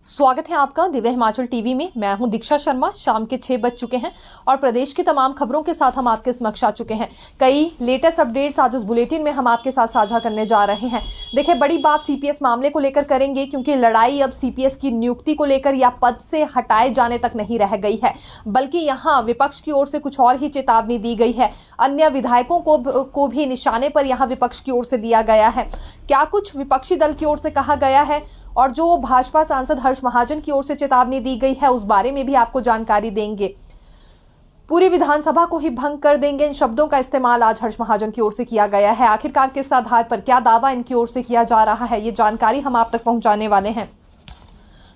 स्वागत है आपका दिव्य हिमाचल टीवी में। मैं हूं दीक्षा शर्मा। शाम के 6 बज चुके हैं और प्रदेश की तमाम खबरों के साथ हम आपके समक्ष आ चुके हैं। कई लेटेस्ट अपडेट्स आज उस बुलेटिन में हम आपके साथ साझा करने जा रहे हैं। देखिए, बड़ी बात सीपीएस मामले को लेकर करेंगे, क्योंकि लड़ाई अब सीपीएस की नियुक्ति को लेकर या पद से हटाए जाने तक नहीं रह गई है, बल्कि यहाँ विपक्ष की ओर से कुछ और ही चेतावनी दी गई है। अन्य विधायकों को भी निशाने पर यहाँ विपक्ष की ओर से दिया गया है। क्या कुछ विपक्षी दल की ओर से कहा गया है और जो भाजपा सांसद हर्ष महाजन की ओर से चेतावनी दी गई है, उस बारे में भी आपको जानकारी देंगे। पूरी विधानसभा को ही भंग कर देंगे, इन शब्दों का इस्तेमाल आज हर्ष महाजन की ओर से किया गया है। आखिरकार किस आधार पर, क्या दावा इनकी ओर से किया जा रहा है, ये जानकारी हम आप तक पहुंचाने वाले हैं।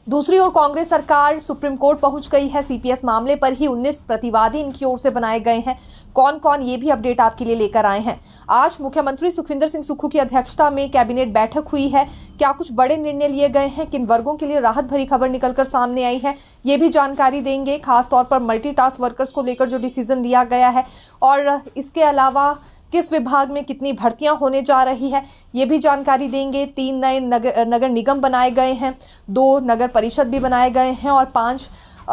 दूसरी ओर कांग्रेस सरकार सुप्रीम कोर्ट पहुंच गई है। सीपीएस मामले पर ही 19 प्रतिवादी इनकी ओर से बनाए गए हैं। कौन कौन, ये भी अपडेट आपके लिए लेकर आए हैं। आज मुख्यमंत्री सुखविंदर सिंह सुक्खू की अध्यक्षता में कैबिनेट बैठक हुई है। क्या कुछ बड़े निर्णय लिए गए हैं, किन वर्गों के लिए राहत भरी खबर निकलकर सामने आई है, ये भी जानकारी देंगे। खासतौर पर मल्टीटास्क वर्कर्स को लेकर जो डिसीजन लिया गया है और इसके अलावा किस विभाग में कितनी भर्तियां होने जा रही है, ये भी जानकारी देंगे। 3 नए नगर निगम बनाए गए हैं, 2 नगर परिषद भी बनाए गए हैं और 5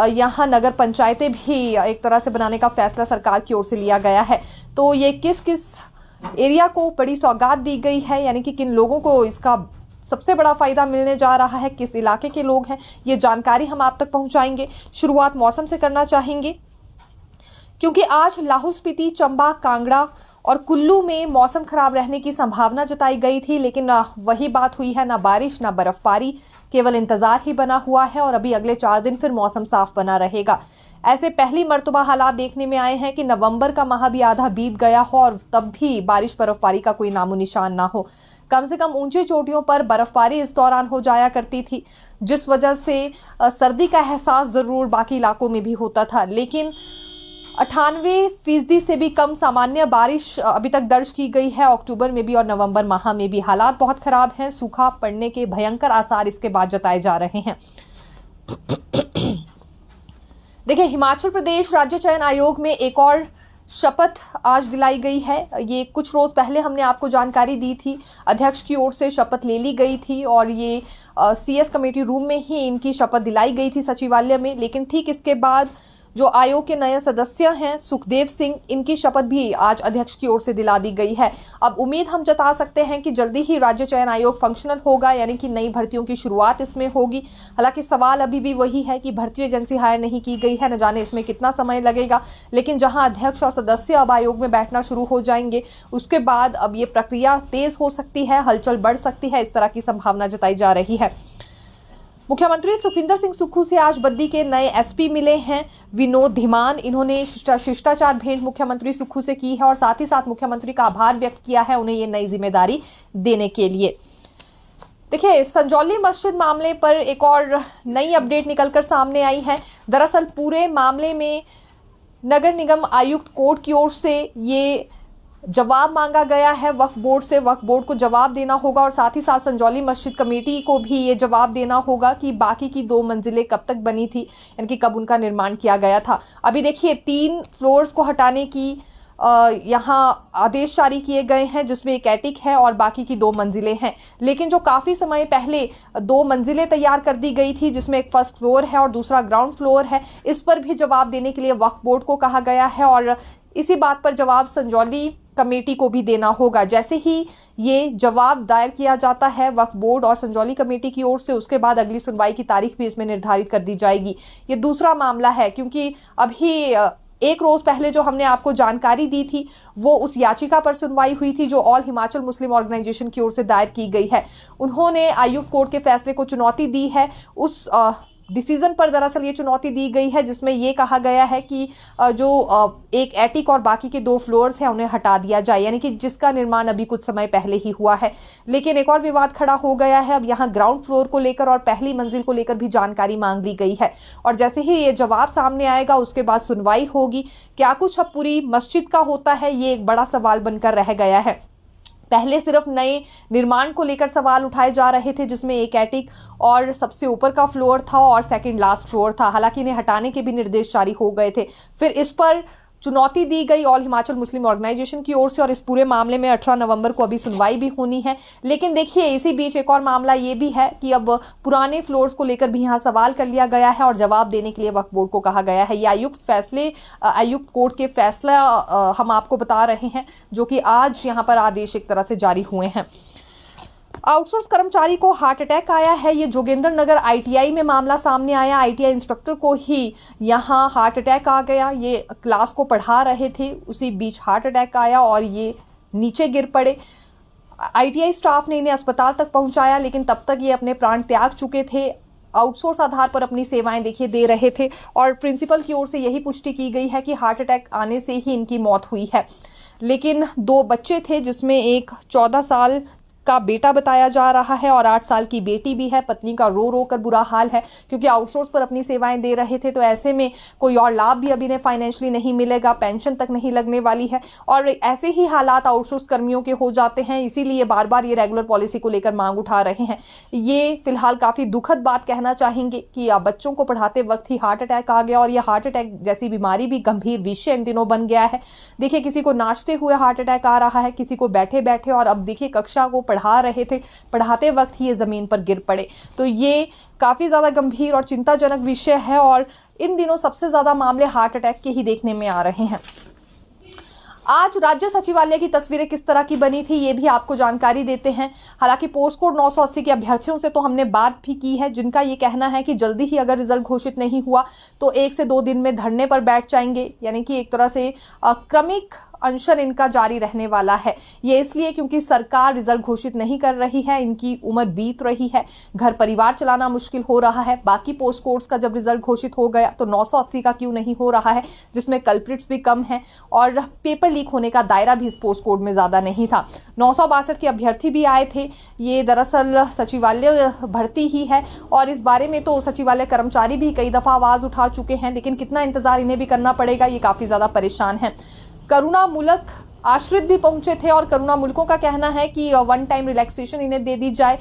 यहाँ नगर पंचायतें भी एक तरह से बनाने का फैसला सरकार की ओर से लिया गया है। तो ये किस किस एरिया को बड़ी सौगात दी गई है, यानी कि किन लोगों को इसका सबसे बड़ा फायदा मिलने जा रहा है, किस इलाके के लोग हैं, ये जानकारी हम आप तक पहुंचाएंगे। शुरुआत मौसम से करना चाहेंगे, क्योंकि आज लाहौल स्पीति, चंबा, कांगड़ा और कुल्लू में मौसम खराब रहने की संभावना जताई गई थी, लेकिन वही बात हुई है, ना बारिश ना बर्फबारी, केवल इंतजार ही बना हुआ है और अभी अगले 4 दिन फिर मौसम साफ बना रहेगा। ऐसे पहली मर्तबा हालात देखने में आए हैं कि नवंबर का माह भी आधा बीत गया हो और तब भी बारिश बर्फबारी का कोई नामो निशान ना हो। कम से कम ऊंची चोटियों पर बर्फबारी इस दौरान हो जाया करती थी, जिस वजह से सर्दी का एहसास जरूर बाकी इलाकों में भी होता था, लेकिन 98% से भी कम सामान्य बारिश अभी तक दर्ज की गई है अक्टूबर में भी और नवंबर माह में भी। हालात बहुत खराब हैं, सूखा पड़ने के भयंकर आसार इसके बाद जताए जा रहे हैं। देखिए, हिमाचल प्रदेश राज्य चयन आयोग में एक और शपथ आज दिलाई गई है। ये कुछ रोज पहले हमने आपको जानकारी दी थी, अध्यक्ष की ओर से शपथ ले ली गई थी और ये सीएस कमेटी रूम में ही इनकी शपथ दिलाई गई थी सचिवालय में। लेकिन ठीक इसके बाद जो आयोग के नए सदस्य हैं सुखदेव सिंह, इनकी शपथ भी आज अध्यक्ष की ओर से दिला दी गई है। अब उम्मीद हम जता सकते हैं कि जल्दी ही राज्य चयन आयोग फंक्शनल होगा, यानी कि नई भर्तियों की शुरुआत इसमें होगी। हालांकि सवाल अभी भी वही है कि भर्ती एजेंसी हायर नहीं की गई है, न जाने इसमें कितना समय लगेगा। लेकिन जहां अध्यक्ष और सदस्य अब आयोग में बैठना शुरू हो जाएंगे, उसके बाद अब ये प्रक्रिया तेज हो सकती है, हलचल बढ़ सकती है, इस तरह की संभावना जताई जा रही है। मुख्यमंत्री सुखविंदर सिंह सुक्खू से आज बद्दी के नए एसपी मिले हैं विनोद धीमान। इन्होंने शिष्टाचार भेंट मुख्यमंत्री सुक्खू से की है और साथ ही साथ मुख्यमंत्री का आभार व्यक्त किया है उन्हें ये नई जिम्मेदारी देने के लिए। देखिए, संजौली मस्जिद मामले पर एक और नई अपडेट निकलकर सामने आई है। दरअसल पूरे मामले में नगर निगम आयुक्त कोर्ट की ओर से ये जवाब मांगा गया है वक्फ बोर्ड से। वक्फ बोर्ड को जवाब देना होगा और साथ ही साथ संजौली मस्जिद कमेटी को भी ये जवाब देना होगा कि बाकी की 2 मंजिलें कब तक बनी थी, यानी कि कब उनका निर्माण किया गया था। अभी देखिए, 3 फ्लोर्स को हटाने की यहाँ आदेश जारी किए गए हैं, जिसमें एक एटिक है और बाकी की 2 मंजिलें हैं। लेकिन जो काफ़ी समय पहले 2 मंजिलें तैयार कर दी गई थी, जिसमें एक फर्स्ट फ्लोर है और दूसरा ग्राउंड फ्लोर है, इस पर भी जवाब देने के लिए वक्फ बोर्ड को कहा गया है और इसी बात पर जवाब संजौली कमेटी को भी देना होगा। जैसे ही ये जवाब दायर किया जाता है वक्फ बोर्ड और संजौली कमेटी की ओर से, उसके बाद अगली सुनवाई की तारीख भी इसमें निर्धारित कर दी जाएगी। ये दूसरा मामला है, क्योंकि अभी एक रोज पहले जो हमने आपको जानकारी दी थी वो उस याचिका पर सुनवाई हुई थी जो ऑल हिमाचल मुस्लिम ऑर्गेनाइजेशन की ओर से दायर की गई है। उन्होंने आयुक्त कोर्ट के फैसले को चुनौती दी है। उस डिसीजन पर दरअसल ये चुनौती दी गई है जिसमें ये कहा गया है कि जो एक एटिक और बाकी के 2 फ्लोर्स हैं उन्हें हटा दिया जाए, यानी कि जिसका निर्माण अभी कुछ समय पहले ही हुआ है। लेकिन एक और विवाद खड़ा हो गया है अब यहाँ ग्राउंड फ्लोर को लेकर और पहली मंजिल को लेकर भी जानकारी मांग ली गई है और जैसे ही ये जवाब सामने आएगा उसके बाद सुनवाई होगी। क्या कुछ अब पूरी मस्जिद का होता है, ये एक बड़ा सवाल बनकर रह गया है। पहले सिर्फ नए निर्माण को लेकर सवाल उठाए जा रहे थे, जिसमें एक एटिक और सबसे ऊपर का फ्लोर था और सेकंड लास्ट फ्लोर था। हालांकि इन्हें हटाने के भी निर्देश जारी हो गए थे। फिर इस पर चुनौती दी गई ऑल हिमाचल मुस्लिम ऑर्गेनाइजेशन की ओर से और इस पूरे मामले में 18 नवंबर को अभी सुनवाई भी होनी है। लेकिन देखिए इसी बीच एक और मामला ये भी है कि अब पुराने फ्लोर्स को लेकर भी यहाँ सवाल कर लिया गया है और जवाब देने के लिए वक्फ बोर्ड को कहा गया है। ये आयुक्त कोर्ट के फैसला हम आपको बता रहे हैं जो कि आज यहाँ पर आदेश एक तरह से जारी हुए हैं। आउटसोर्स कर्मचारी को हार्ट अटैक आया है। ये जोगिंद्रनगर आईटीआई में मामला सामने आया। आईटीआई इंस्ट्रक्टर को ही यहाँ हार्ट अटैक आ गया। ये क्लास को पढ़ा रहे थे, उसी बीच हार्ट अटैक आया और ये नीचे गिर पड़े। आईटीआई स्टाफ ने इन्हें अस्पताल तक पहुंचाया, लेकिन तब तक ये अपने प्राण त्याग चुके थे। आउटसोर्स आधार पर अपनी सेवाएं देखिए दे रहे थे और प्रिंसिपल की ओर से यही पुष्टि की गई है कि हार्ट अटैक आने से ही इनकी मौत हुई है। लेकिन 2 बच्चे थे जिसमें एक 14 साल का बेटा बताया जा रहा है और 8 साल की बेटी भी है। पत्नी का रो रो कर बुरा हाल है क्योंकि आउटसोर्स पर अपनी सेवाएं दे रहे थे, तो ऐसे में कोई और लाभ भी अभी इन्हें फाइनेंशियली नहीं मिलेगा, पेंशन तक नहीं लगने वाली है और ऐसे ही हालात आउटसोर्स कर्मियों के हो जाते हैं। इसीलिए बार बार ये रेगुलर पॉलिसी को लेकर मांग उठा रहे हैं। ये फिलहाल काफ़ी दुखद बात कहना चाहेंगे कि बच्चों को पढ़ाते वक्त ही हार्ट अटैक आ गया और यह हार्ट अटैक जैसी बीमारी भी गंभीर विषय इन दिनों बन गया है। देखिए किसी को नाचते हुए हार्ट अटैक आ रहा है, किसी को बैठे बैठे, और अब देखिए कक्षा को पढ़ा रहे थे, पढ़ाते वक्त ही ये जमीन पर गिर पड़े। तो ये काफी ज्यादा गंभीर और चिंताजनक विषय है और इन दिनों सबसे ज्यादा मामले हार्ट अटैक के ही देखने में आ रहे हैं। आज राज्य सचिवालय की तस्वीरें किस तरह की बनी थी ये भी आपको जानकारी देते हैं। हालांकि पोस्ट कोड 980 के अभ्यर्थियों से तो हमने बात भी की है, जिनका ये कहना है कि जल्दी ही अगर रिजल्ट घोषित नहीं हुआ तो 1 से 2 दिन में धरने पर बैठ जाएंगे, यानी कि एक तरह से क्रमिक अनशन इनका जारी रहने वाला है। ये इसलिए क्योंकि सरकार रिजल्ट घोषित नहीं कर रही है, इनकी उम्र बीत रही है, घर परिवार चलाना मुश्किल हो रहा है। बाकी पोस्ट कोड्स का जब रिजल्ट घोषित हो गया तो 980 का क्यों नहीं हो रहा है, जिसमें कल्प्रिट्स भी कम हैं और पेपर लीक होने का दायरा भी इस पोस्ट कोड में ज्यादा नहीं था। 962 के अभ्यर्थी भी आए थे। ये दरअसल सचिवालय भर्ती ही है और इस बारे में तो सचिवालय कर्मचारी भी कई दफा आवाज उठा चुके हैं, लेकिन कितना इंतजार इन्हें भी करना पड़ेगा, ये काफी ज्यादा परेशान है। करुणा मुलक आश्रित भी पहुंचे थे और करुणा मुल्कों का कहना है कि 1 टाइम रिलैक्सेशन इन्हें दे दी जाए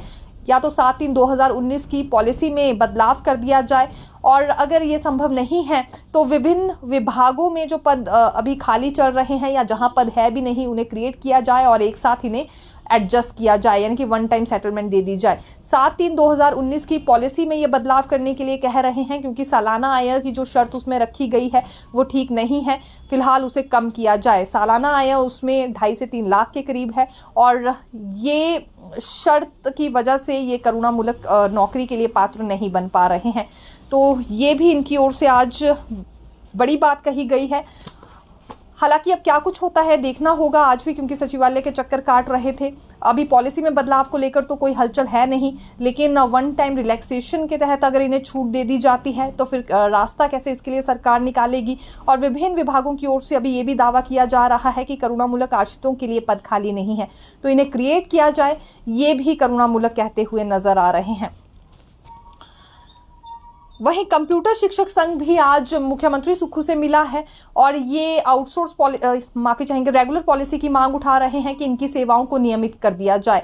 या तो 7/3/2019 की पॉलिसी में बदलाव कर दिया जाए, और अगर ये संभव नहीं है तो विभिन्न विभागों में जो पद अभी खाली चल रहे हैं या जहां पद है भी नहीं उन्हें क्रिएट किया जाए और एक साथ इन्हें एडजस्ट किया जाए, यानी कि 1 टाइम सेटलमेंट दे दी जाए। 7/3/2019 की पॉलिसी में ये बदलाव करने के लिए कह रहे हैं क्योंकि सालाना आय की जो शर्त उसमें रखी गई है वो ठीक नहीं है, फिलहाल उसे कम किया जाए। सालाना आय उसमें 2.5 से 3 लाख के करीब है और ये शर्त की वजह से ये करुणा मुलक नौकरी के लिए पात्र नहीं बन पा रहे हैं। तो ये भी इनकी ओर से आज बड़ी बात कही गई है। हालांकि अब क्या कुछ होता है देखना होगा आज भी, क्योंकि सचिवालय के चक्कर काट रहे थे। अभी पॉलिसी में बदलाव को लेकर तो कोई हलचल है नहीं, लेकिन 1 टाइम रिलैक्सेशन के तहत अगर इन्हें छूट दे दी जाती है तो फिर रास्ता कैसे इसके लिए सरकार निकालेगी। और विभिन्न विभागों की ओर से अभी ये भी दावा किया जा रहा है कि करुणा मुलक आश्रितों के लिए पद खाली नहीं है, तो इन्हें क्रिएट किया जाए, ये भी करुणा मुलक कहते हुए नजर आ रहे हैं। वहीं कंप्यूटर शिक्षक संघ भी आज मुख्यमंत्री सुक्खू से मिला है और ये आउटसोर्स रेगुलर पॉलिसी की मांग उठा रहे हैं कि इनकी सेवाओं को नियमित कर दिया जाए।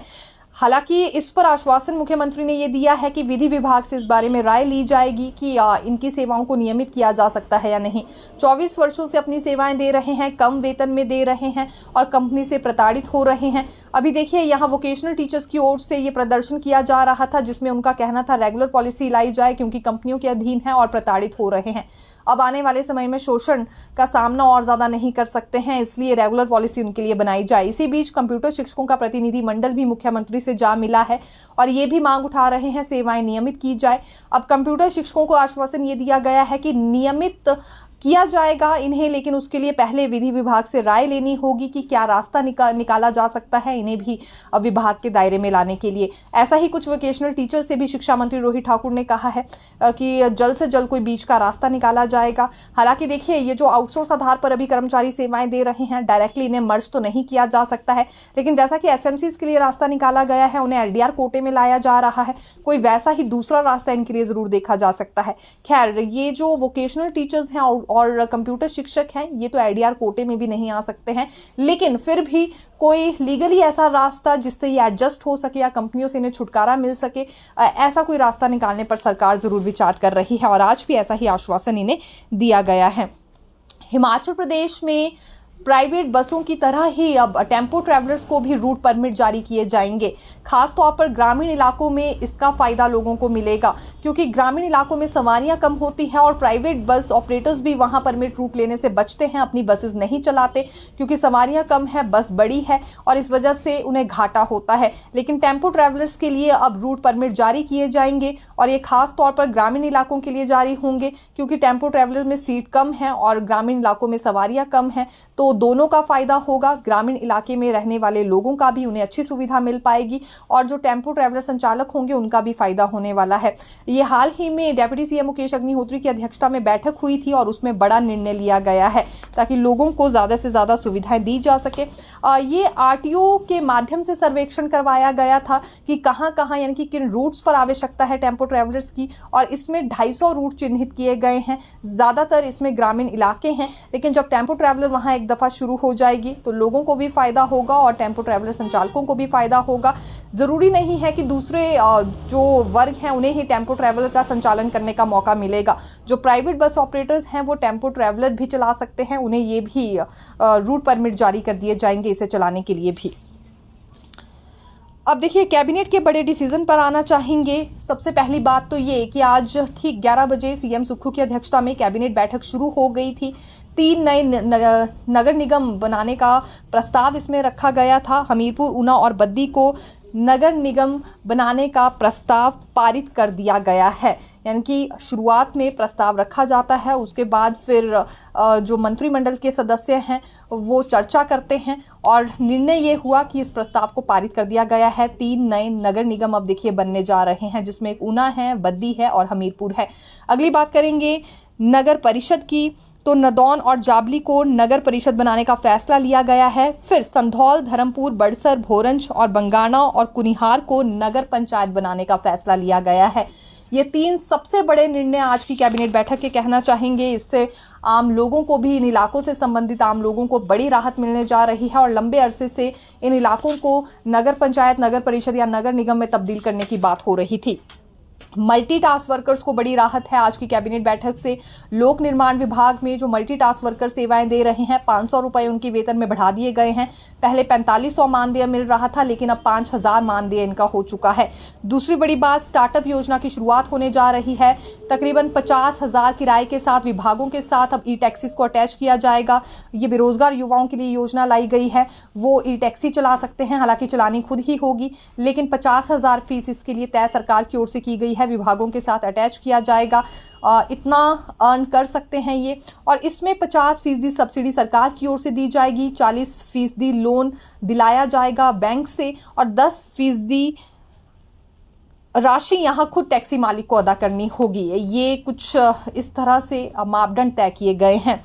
हालांकि इस पर आश्वासन मुख्यमंत्री ने ये दिया है कि विधि विभाग से इस बारे में राय ली जाएगी कि इनकी सेवाओं को नियमित किया जा सकता है या नहीं। 24 वर्षों से अपनी सेवाएं दे रहे हैं, कम वेतन में दे रहे हैं और कंपनी से प्रताड़ित हो रहे हैं। अभी देखिए यहाँ वोकेशनल टीचर्स की ओर से ये प्रदर्शन किया जा रहा था, जिसमें उनका कहना था रेगुलर पॉलिसी लाई जाए क्योंकि कंपनियों के अधीन है और प्रताड़ित हो रहे हैं। अब आने वाले समय में शोषण का सामना और ज्यादा नहीं कर सकते हैं, इसलिए रेगुलर पॉलिसी उनके लिए बनाई जाए। इसी बीच कंप्यूटर शिक्षकों का प्रतिनिधि मंडल भी मुख्यमंत्री से जा मिला है और ये भी मांग उठा रहे हैं सेवाएं नियमित की जाए। अब कंप्यूटर शिक्षकों को आश्वासन ये दिया गया है कि नियमित किया जाएगा इन्हें, लेकिन उसके लिए पहले विधि विभाग से राय लेनी होगी कि क्या रास्ता निकाला जा सकता है इन्हें भी विभाग के दायरे में लाने के लिए। ऐसा ही कुछ वोकेशनल टीचर से भी शिक्षा मंत्री रोहित ठाकुर ने कहा है कि जल्द से जल्द कोई बीच का रास्ता निकाला जाएगा। हालांकि देखिए ये जो आउटसोर्स आधार पर अभी कर्मचारी सेवाएं दे रहे हैं, डायरेक्टली इन्हें मर्ज तो नहीं किया जा सकता है, लेकिन जैसा कि एसएमसीज के लिए रास्ता निकाला गया है, उन्हें एलडीआर कोटे में लाया जा रहा है, कोई वैसा ही दूसरा रास्ता इनके लिए जरूर देखा जा सकता है। खैर ये जो वोकेशनल टीचर्स हैं और कंप्यूटर शिक्षक हैं, ये तो एडीआर कोटे में भी नहीं आ सकते हैं, लेकिन फिर भी कोई लीगली ऐसा रास्ता जिससे ये एडजस्ट हो सके या कंपनियों से इन्हें छुटकारा मिल सके, ऐसा कोई रास्ता निकालने पर सरकार जरूर विचार कर रही है और आज भी ऐसा ही आश्वासन इन्हें दिया गया है। हिमाचल प्रदेश में प्राइवेट बसों की तरह ही अब टेम्पो ट्रैवलर्स को भी रूट परमिट जारी किए जाएंगे। खास तौर पर ग्रामीण इलाकों में इसका फायदा लोगों को मिलेगा, क्योंकि ग्रामीण इलाकों में सवारियां कम होती हैं और प्राइवेट बस ऑपरेटर्स भी वहां परमिट रूट लेने से बचते हैं, अपनी बसेस नहीं चलाते क्योंकि सवारियां कम है, बस बड़ी है और इस वजह से उन्हें घाटा होता है। लेकिन टेम्पो ट्रैवलर्स के लिए अब रूट परमिट जारी किए जाएंगे और ये खास तौर पर ग्रामीण इलाकों के लिए जारी होंगे, क्योंकि टेम्पो ट्रैवलर में सीट कम है और ग्रामीण इलाकों में सवारियां कम हैं, तो दोनों का फायदा होगा। ग्रामीण इलाके में रहने वाले लोगों का भी उन्हें अच्छी सुविधा मिल पाएगी और जो टेम्पो ट्रैवलर संचालक होंगे उनका भी फायदा होने वाला है। ये हाल ही में डिप्टी सीएम मुकेश अग्निहोत्री की अध्यक्षता में बैठक हुई थी और उसमें बड़ा निर्णय लिया गया है ताकि लोगों को ज्यादा से ज्यादा सुविधाएं दी जा सके। ये आरटीओ के माध्यम से सर्वेक्षण करवाया गया था कि कहां कहां यानी कि किन रूट्स पर आवश्यकता है टेम्पो ट्रैवलर्स की, और इसमें 250 रूट चिन्हित किए गए हैं। ज्यादातर इसमें ग्रामीण इलाके हैं, लेकिन जब टेम्पो ट्रैवलर वहां एक दफा शुरू हो जाएगी तो लोगों को भी फायदा होगा और टेम्पो ट्रैवलर संचालकों को भी फायदा होगा। जरूरी नहीं है कि दूसरे जो वर्ग हैं उन्हें ही टेम्पो ट्रैवलर का संचालन करने का मौका मिलेगा। जो प्राइवेट बस ऑपरेटर्स हैं वो टेम्पो ट्रैवलर भी चला सकते हैं, उन्हें ये भी रूट परमिट जारी कर दिए जाएंगे इसे चलाने के लिए भी। अब देखिए, कैबिनेट के बड़े डिसीजन पर आना चाहेंगे। सबसे पहली बात तो ये कि आज ठीक 11 बजे सीएम सुक्खू की अध्यक्षता में कैबिनेट बैठक शुरू हो गई थी। 3 नए नगर निगम बनाने का प्रस्ताव इसमें रखा गया था। हमीरपुर, ऊना और बद्दी को नगर निगम बनाने का प्रस्ताव पारित कर दिया गया है। यानी कि शुरुआत में प्रस्ताव रखा जाता है, उसके बाद फिर जो मंत्रिमंडल के सदस्य हैं वो चर्चा करते हैं और निर्णय ये हुआ कि इस प्रस्ताव को पारित कर दिया गया है। 3 नए नगर निगम अब देखिए बनने जा रहे हैं, जिसमें एक ऊना है, बद्दी है और हमीरपुर है। अगली बात करेंगे नगर परिषद की, तो नदौन और जाबली को नगर परिषद बनाने का फैसला लिया गया है। फिर संधौल, धर्मपुर, बड़सर, भोरंज और बंगाणा और कुनिहार को नगर पंचायत बनाने का फैसला लिया गया है। ये 3 सबसे बड़े निर्णय आज की कैबिनेट बैठक के कहना चाहेंगे। इससे आम लोगों को भी, इन इलाकों से संबंधित आम लोगों को बड़ी राहत मिलने जा रही है और लंबे अरसे से इन इलाकों को नगर पंचायत, नगर परिषद या नगर निगम में तब्दील करने की बात हो रही थी। मल्टीटास्क वर्कर्स को बड़ी राहत है आज की कैबिनेट बैठक से। लोक निर्माण विभाग में जो मल्टीटास्क वर्कर सेवाएं दे रहे हैं, 500 रुपये उनके वेतन में बढ़ा दिए गए हैं। पहले 4500 मानदेय मिल रहा था, लेकिन अब 5000 मानदेय इनका हो चुका है। दूसरी बड़ी बात, स्टार्टअप योजना की शुरुआत होने जा रही है। तकरीबन 50,000 किराए के साथ विभागों के साथ अब ई टैक्सीज को अटैच किया जाएगा। ये बेरोजगार युवाओं के लिए योजना लाई गई है, वो ई टैक्सी चला सकते हैं, हालांकि चलानी खुद ही होगी, लेकिन 50,000 फीस इसके लिए तय सरकार की ओर से की गई है, विभागों के साथ अटैच किया जाएगा। इतना अर्न कर सकते हैं ये, और इसमें 50% सब्सिडी सरकार की ओर से दी जाएगी, 40% लोन दिलाया जाएगा बैंक से और 10% राशि यहाँ खुद टैक्सी मालिक को अदा करनी होगी। ये कुछ इस तरह से मापदंड तय किए गए हैं।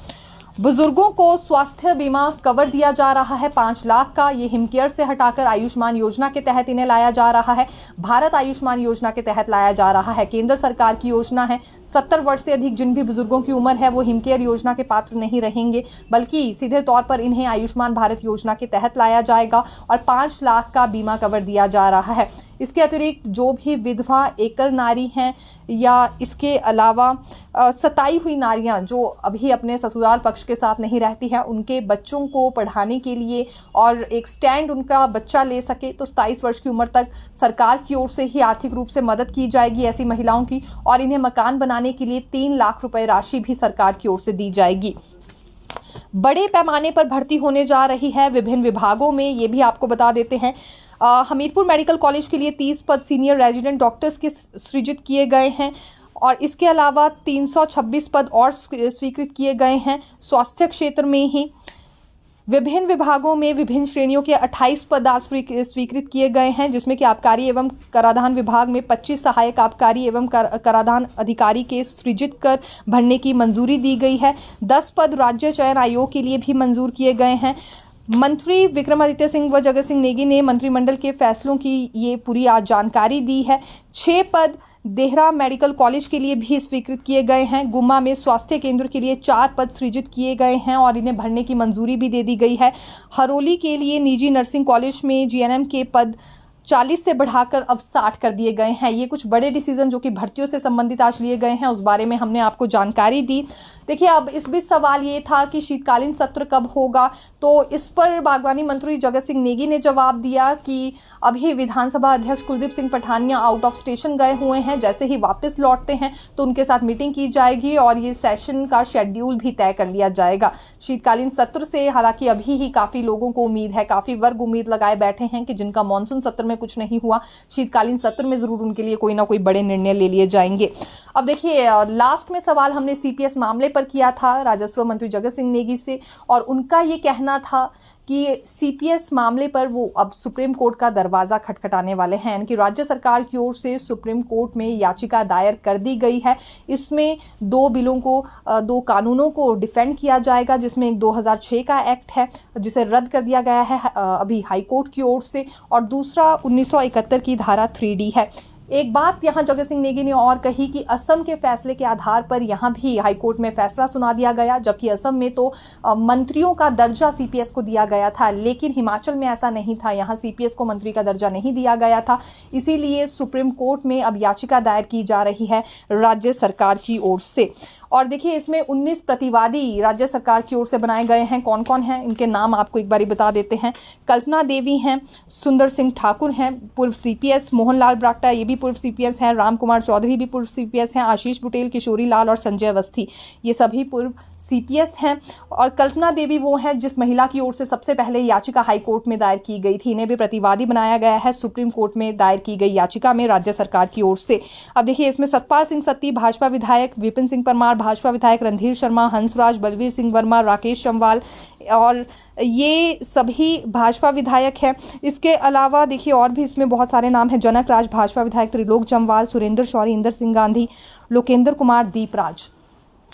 बुजुर्गों को स्वास्थ्य बीमा कवर दिया जा रहा है 5 लाख का। ये हिमकेयर से हटाकर आयुष्मान योजना के तहत इन्हें लाया जा रहा है। भारत आयुष्मान योजना के तहत लाया जा रहा है। केंद्र सरकार की योजना है। 70 वर्ष से अधिक जिन भी बुजुर्गों की उम्र है वो हिमकेयर योजना के पात्र नहीं रहेंगे, बल्कि सीधे तौर पर इन्हें आयुष्मान भारत योजना के तहत लाया जाएगा और 5 लाख का बीमा कवर दिया जा रहा है। इसके अतिरिक्त जो भी विधवा, एकल नारी हैं या इसके अलावा सताई हुई नारियां जो अभी अपने ससुराल पक्ष के साथ नहीं रहती हैं, उनके बच्चों को पढ़ाने के लिए और एक स्टैंड उनका बच्चा ले सके, तो 27 वर्ष की उम्र तक सरकार की ओर से ही आर्थिक रूप से मदद की जाएगी ऐसी महिलाओं की, और इन्हें मकान बनाने के लिए 3 लाख रुपए राशि भी सरकार की ओर से दी जाएगी। बड़े पैमाने पर भर्ती होने जा रही है विभिन्न विभागों में, ये भी आपको बता देते हैं। हमीरपुर मेडिकल कॉलेज के लिए 30 पद सीनियर रेजिडेंट डॉक्टर्स के सृजित किए गए हैं और इसके अलावा 326 पद और स्वीकृत किए गए हैं। स्वास्थ्य क्षेत्र में ही विभिन्न विभागों में विभिन्न श्रेणियों के 28 पद स्वीकृत किए गए हैं, जिसमें कि आबकारी एवं कराधान विभाग में 25 सहायक आबकारी एवं कराधान अधिकारी के सृजित कर भरने की मंजूरी दी गई है। 10 पद राज्य चयन आयोग के लिए भी मंजूर किए गए हैं। मंत्री विक्रमादित्य सिंह व जगत सिंह नेगी ने मंत्रिमंडल के फैसलों की ये पूरी आज जानकारी दी है। 6 पद देहरा मेडिकल कॉलेज के लिए भी स्वीकृत किए गए हैं। गुम्मा में स्वास्थ्य केंद्र के लिए 4 पद सृजित किए गए हैं और इन्हें भरने की मंजूरी भी दे दी गई है। हरोली के लिए निजी नर्सिंग कॉलेज में जीएनएम के पद 40 से बढ़ाकर अब 60 कर दिए गए हैं। ये कुछ बड़े डिसीजन जो कि भर्तियों से संबंधित आज लिए गए हैं, उस बारे में हमने आपको जानकारी दी। देखिए, अब इस बीच सवाल ये था कि शीतकालीन सत्र कब होगा, तो इस पर बागवानी मंत्री जगत सिंह नेगी ने जवाब दिया कि अभी विधानसभा अध्यक्ष Kuldeep Singh Pathania out of station गए हुए हैं, जैसे ही वापस लौटते हैं तो उनके साथ मीटिंग की जाएगी और ये सेशन का शेड्यूल भी तय कर लिया जाएगा। शीतकालीन सत्र से हालांकि अभी ही काफ़ी लोगों को उम्मीद है, काफ़ी वर्ग उम्मीद लगाए बैठे हैं कि जिनका मानसून सत्र में कुछ नहीं हुआ, शीतकालीन सत्र में ज़रूर उनके लिए कोई ना कोई बड़े निर्णय ले लिए जाएंगे। अब देखिए, लास्ट में सवाल हमने सीपीएस मामले पर किया था राजस्व मंत्री जगत सिंह नेगी से, और उनका ये कहना था कि सीपीएस मामले पर वो अब सुप्रीम कोर्ट का दरवाज़ा खटखटाने वाले हैं। यानी कि राज्य सरकार की ओर से सुप्रीम कोर्ट में याचिका दायर कर दी गई है। इसमें दो बिलों को, दो कानूनों को डिफेंड किया जाएगा, जिसमें एक 2006 का एक्ट है जिसे रद्द कर दिया गया है अभी हाई कोर्ट की ओर से, और दूसरा 1971 की धारा 3D है। एक बात यहाँ जगत सिंह नेगी ने और कही कि असम के फैसले के आधार पर यहाँ भी हाईकोर्ट में फैसला सुना दिया गया, जबकि असम में तो मंत्रियों का दर्जा सीपीएस को दिया गया था, लेकिन हिमाचल में ऐसा नहीं था, यहाँ सीपीएस को मंत्री का दर्जा नहीं दिया गया था। इसीलिए सुप्रीम कोर्ट में अब याचिका दायर की जा रही है राज्य सरकार की ओर से। और देखिए, इसमें 19 प्रतिवादी राज्य सरकार की ओर से बनाए गए हैं। कौन कौन हैं, इनके नाम आपको एक बारी बता देते हैं। कल्पना देवी हैं, सुंदर सिंह ठाकुर हैं पूर्व सीपीएस, मोहनलाल ब्राक्टा ये भी पूर्व सीपीएस हैं, राम कुमार चौधरी भी पूर्व सीपीएस हैं, आशीष बुटेल, किशोरी लाल और संजय अवस्थी ये सभी पूर्व सीपीएस हैं। और कल्पना देवी वो हैं जिस महिला की ओर से सबसे पहले याचिका हाई कोर्ट में दायर की गई थी, इन्हें भी प्रतिवादी बनाया गया है सुप्रीम कोर्ट में दायर की गई याचिका में राज्य सरकार की ओर से। अब देखिए, इसमें सतपाल सिंह सत्ती भाजपा विधायक, विपिन सिंह परमार भाजपा विधायक, रणधीर शर्मा, हंसराज, बलवीर सिंह वर्मा, राकेश चमवाल और ये सभी भाजपा विधायक हैं। इसके अलावा देखिए और भी इसमें बहुत सारे नाम हैं। जनक राज भाजपा विधायक, त्रिलोक जमवाल, सुरेंद्र शौरी, इंदर सिंह गांधी, लोकेंद्र कुमार, दीपराज,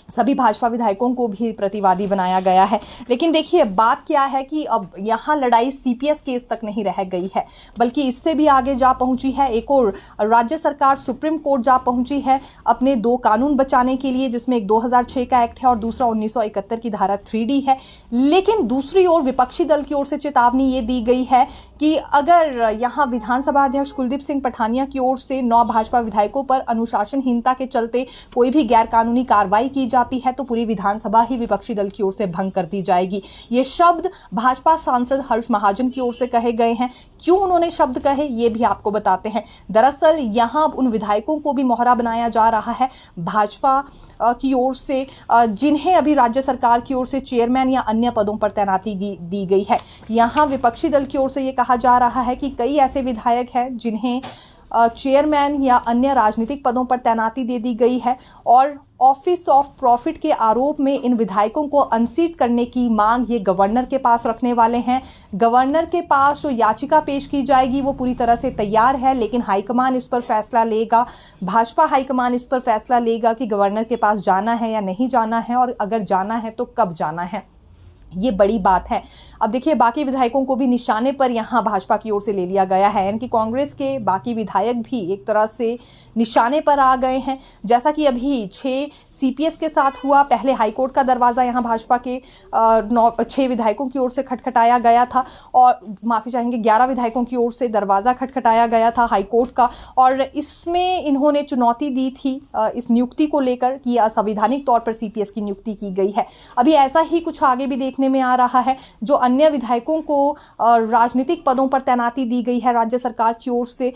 सभी भाजपा विधायकों को भी प्रतिवादी बनाया गया है। लेकिन देखिए, बात क्या है कि अब यहाँ लड़ाई सीपीएस केस तक नहीं रह गई है, बल्कि इससे भी आगे जा पहुंची है। एक और राज्य सरकार सुप्रीम कोर्ट जा पहुंची है अपने दो कानून बचाने के लिए, जिसमें एक 2006 का एक्ट है और दूसरा 1971 की धारा 3D है। लेकिन दूसरी ओर विपक्षी दल की ओर से चेतावनी ये दी गई है कि अगर यहाँ विधानसभा अध्यक्ष कुलदीप सिंह पठानिया की ओर से 9 भाजपा विधायकों पर अनुशासनहीनता के चलते कोई भी गैर कानूनी कार्रवाई की जाती है तो पूरी विधानसभा ही विपक्षी दल की ओर से भंग कर दी जाएगी। ये शब्द भाजपा सांसद हर्ष महाजन की ओर से कहे गए हैं। क्यों उन्होंने शब्द कहे, ये भी आपको बताते हैं। दरअसल यहाँ उन विधायकों को भी मोहरा बनाया जा रहा है भाजपा की ओर से, जिन्हें अभी राज्य सरकार की ओर से चेयरमैन या अन्य पदों पर तैनाती दी गई है। यहाँ विपक्षी दल की ओर से ये कहा जा रहा है कि कई ऐसे विधायक हैं जिन्हें चेयरमैन या अन्य राजनीतिक पदों पर तैनाती दे दी गई है, और ऑफिस ऑफ प्रॉफिट के आरोप में इन विधायकों को अनसीट करने की मांग ये गवर्नर के पास रखने वाले हैं। गवर्नर के पास जो याचिका पेश की जाएगी वो पूरी तरह से तैयार है, लेकिन हाईकमान इस पर फैसला लेगा। भाजपा हाईकमान इस पर फैसला लेगा कि गवर्नर के पास जाना है या नहीं जाना है, और अगर जाना है तो कब जाना है। ये बड़ी बात है। अब देखिए, बाकी विधायकों को भी निशाने पर यहाँ भाजपा की ओर से ले लिया गया है, यानी कि कांग्रेस के बाकी विधायक भी एक तरह से निशाने पर आ गए हैं। जैसा कि अभी 6 सीपीएस के साथ हुआ, पहले हाईकोर्ट का दरवाज़ा यहाँ भाजपा के 6 विधायकों की ओर से खटखटाया गया था, और माफ़ी चाहेंगे 11 विधायकों की ओर से दरवाज़ा खटखटाया गया था हाईकोर्ट का, और इसमें इन्होंने चुनौती दी थी इस नियुक्ति को लेकर कि असंवैधानिक तौर पर सीपीएस की नियुक्ति की गई है। अभी ऐसा ही कुछ आगे भी देखने में आ रहा है। जो अन्य विधायकों को राजनीतिक पदों पर तैनाती दी गई है राज्य सरकार की ओर से,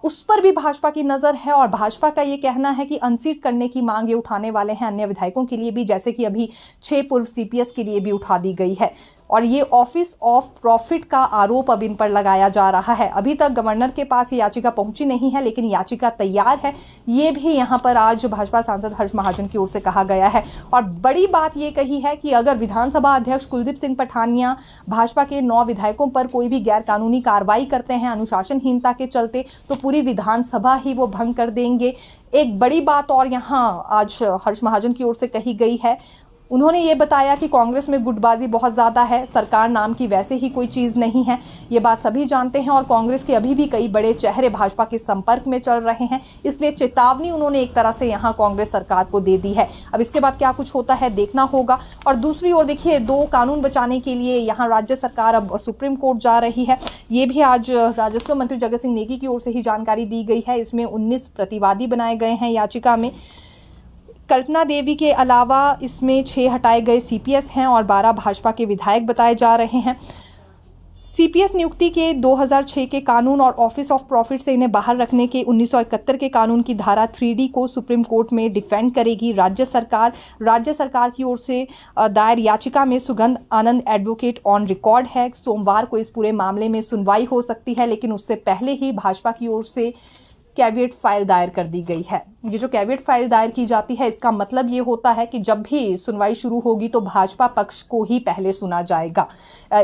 उस पर भी भाजपा की नज़र है, और भाजपा का ये कहना है कि अनसीट करने की मांग ये उठाने वाले हैं अन्य विधायकों के लिए भी, जैसे कि अभी 6 पूर्व सीपीएस के लिए भी उठा दी गई है। और ये ऑफिस ऑफ प्रॉफिट का आरोप अब इन पर लगाया जा रहा है। अभी तक गवर्नर के पास ये याचिका पहुंची नहीं है, लेकिन याचिका तैयार है। ये भी यहाँ पर आज भाजपा सांसद हर्ष महाजन की ओर से कहा गया है। और बड़ी बात ये कही है कि अगर विधानसभा अध्यक्ष कुलदीप सिंह पठानिया भाजपा के 9 विधायकों पर कोई भी गैर कानूनी कार्रवाई करते हैं अनुशासनहीनता के चलते, तो पूरी विधानसभा ही वो भंग कर देंगे। एक बड़ी बात और यहाँ आज हर्ष महाजन की ओर से कही गई है, उन्होंने ये बताया कि कांग्रेस में गुटबाजी बहुत ज़्यादा है, सरकार नाम की वैसे ही कोई चीज़ नहीं है, ये बात सभी जानते हैं और कांग्रेस के अभी भी कई बड़े चेहरे भाजपा के संपर्क में चल रहे हैं, इसलिए चेतावनी उन्होंने एक तरह से यहाँ कांग्रेस सरकार को दे दी है। अब इसके बाद क्या कुछ होता है देखना होगा। और दूसरी ओर देखिए, 2 कानून बचाने के लिए यहाँ राज्य सरकार अब सुप्रीम कोर्ट जा रही है। ये भी आज राजस्व मंत्री जगत सिंह नेगी की ओर से ही जानकारी दी गई है। इसमें 19 प्रतिवादी बनाए गए हैं याचिका में। कल्पना देवी के अलावा इसमें 6 हटाए गए सीपीएस हैं और 12 भाजपा के विधायक बताए जा रहे हैं। सीपीएस नियुक्ति के 2006 के कानून और ऑफिस ऑफ प्रॉफिट से इन्हें बाहर रखने के 1971 के कानून की धारा 3D को सुप्रीम कोर्ट में डिफेंड करेगी राज्य सरकार। राज्य सरकार की ओर से दायर याचिका में सुगंध आनंद एडवोकेट ऑन रिकॉर्ड है। सोमवार को इस पूरे मामले में सुनवाई हो सकती है, लेकिन उससे पहले ही भाजपा की ओर से कैविएट फाइल दायर कर दी गई है। ये जो कैविएट फाइल दायर की जाती है, इसका मतलब ये होता है कि जब भी सुनवाई शुरू होगी तो भाजपा पक्ष को ही पहले सुना जाएगा,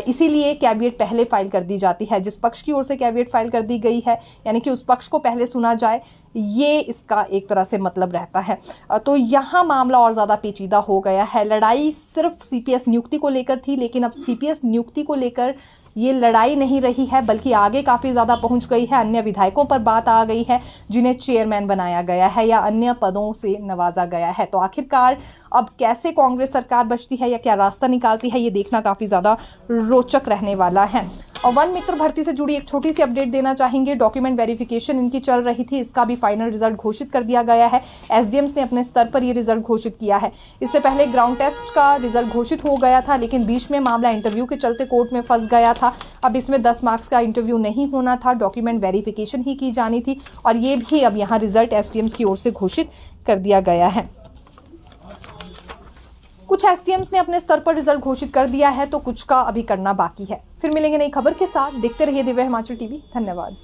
इसीलिए कैविएट पहले फाइल कर दी जाती है। जिस पक्ष की ओर से कैविएट फाइल कर दी गई है, यानी कि उस पक्ष को पहले सुना जाए, ये इसका एक तरह से मतलब रहता है। तो यहाँ मामला और ज़्यादा पेचीदा हो गया है। लड़ाई सिर्फ सीपीएस नियुक्ति को लेकर थी, लेकिन अब सीपीएस नियुक्ति को लेकर ये लड़ाई नहीं रही है, बल्कि आगे काफ़ी ज़्यादा पहुंच गई है। अन्य विधायकों पर बात आ गई है जिन्हें चेयरमैन बनाया गया है या अन्य पदों से नवाजा गया है। तो आखिरकार अब कैसे कांग्रेस सरकार बचती है या क्या रास्ता निकालती है, ये देखना काफ़ी ज़्यादा रोचक रहने वाला है। और वन मित्र भर्ती से जुड़ी एक छोटी सी अपडेट देना चाहेंगे। डॉक्यूमेंट वेरिफिकेशन इनकी चल रही थी, इसका भी फाइनल रिजल्ट घोषित कर दिया गया है। एसडीएम्स ने अपने स्तर पर ये रिजल्ट घोषित किया है। इससे पहले ग्राउंड टेस्ट का रिजल्ट घोषित हो गया था, लेकिन बीच में मामला इंटरव्यू के चलते कोर्ट में फंस गया था। अब इसमें 10 मार्क्स का इंटरव्यू नहीं होना था, डॉक्यूमेंट वेरिफिकेशन ही की जानी थी, और ये भी अब यहाँ रिजल्ट एसडीएम्स की ओर से घोषित कर दिया गया है। कुछ एसडीएम्स ने अपने स्तर पर रिजल्ट घोषित कर दिया है, तो कुछ का अभी करना बाकी है। फिर मिलेंगे नई खबर के साथ। देखते रहिए दिव्य हिमाचल टीवी। धन्यवाद।